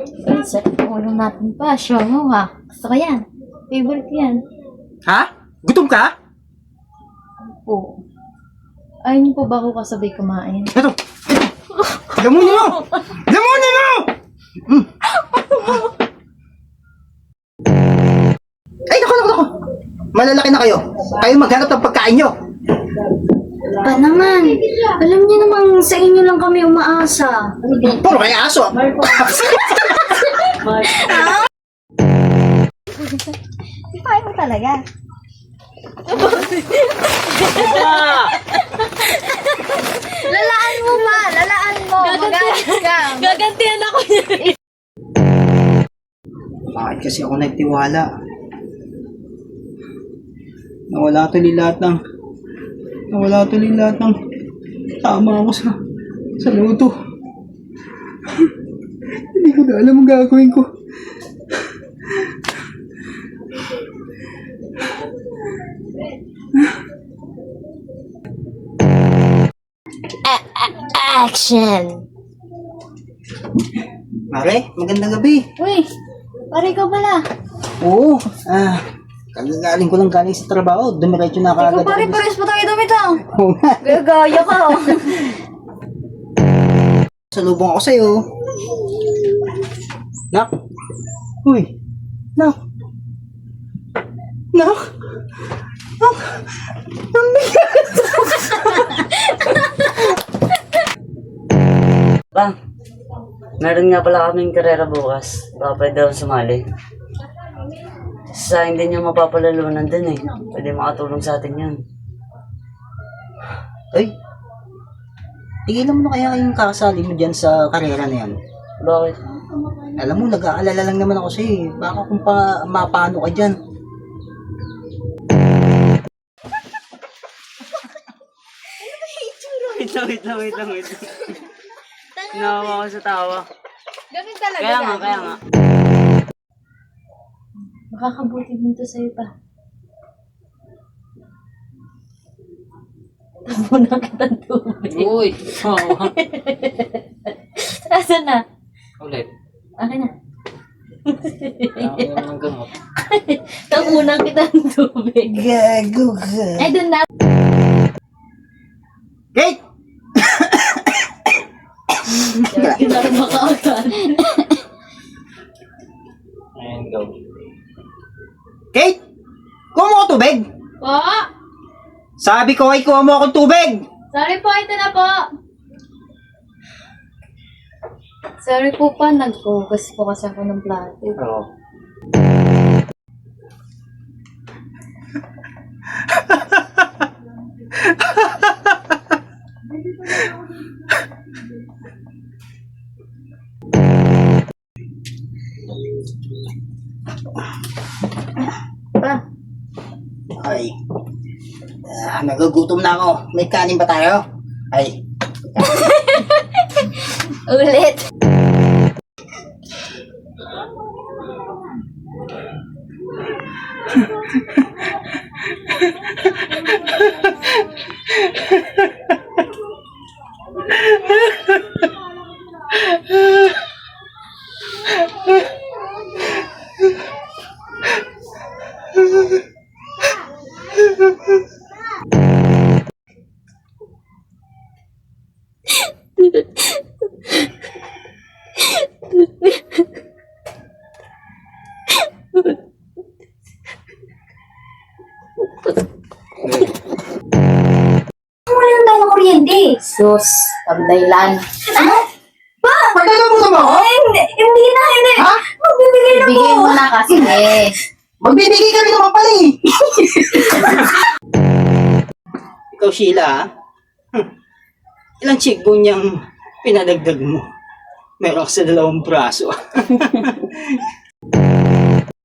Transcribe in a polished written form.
Ay, sa ulo natin pa. Show mo ha. Gusto ko yan. Favorite ko yan. Ha? Gutom ka? Po. Ayaw niyo po ba ako kasabay kumain? Ito! Lamunin mo! Lamunin mo! Mm. Ay, naku! Malalaki na kayo. Kayo maghanap ng pagkain nyo. Pa naman. Alam niyo namang sa inyo lang kami umaasa. Puro kaya aso. Kaya mo talaga. Lalaan mo ma! Lalaan mo! Magalit ka! Gagantihan ako niya. Bakit kasi ako nagtiwala? Nawala tuloy lahat ng tama ako sa luto. Hindi ko na alam ang gagawin ko. Action! Mare, magandang gabi. Uy! Pare ka pala. Oo, kagagaling ko lang galing sa trabaho. Dumiretso na Ikaw kagad. pare, pares pa tayo damit ah. Oo nga. Gagaya ka oh. Salubong ako sa'yo. Nak? Uy! Nak! Nak! Nak! Ang bigat! Bang, meron nga pala kaming karera bukas. Baka pwede daw sumali. Sayang din yung mapapalalunan din eh. Pwede makatulong sa atin yun. Ay! Tigilan mo na kaya yung kakasali mo dyan sa karera na yan. Bakit? Alam mo, nag-aalala lang naman ako sa'yo. Baka kung mapano ka dyan. Wait lang. Nawawa ko sa tawa. Ganun talaga. Kaya nga. Makakabuti din to sa'yo pa. Tabo na kitang tubig. Uy! Oo. Asan na? Ulit. Akin na. Kailangan ng gamot. Tabo na kitang tubig. Gago ka. Ay, dun na. Kate! Ginarma ka agad. Ayan, go. Kate! Kuha mo ako tubig! Po? Sabi ko ay kuha mo akong tubig! Sorry po, ito na po. Sorry po pa, nag-focus po kasi ako ng plato. Oo. Pa, Ay. Nagugutom na ako. May kanin ba tayo? Ay. ulit. Wala na tayo ng kuryente. Sus, pagdailan. Ano? Pa! Pagkakamusta mo ako? Hindi na. Ha? Magbibigay na po. Bigay mo na kasi. Magbibigay kami naman pala eh. Ikaw, Sheila, ha? Ilang chickbone niyang pinadagdag mo? Meron ka sa 2 braso.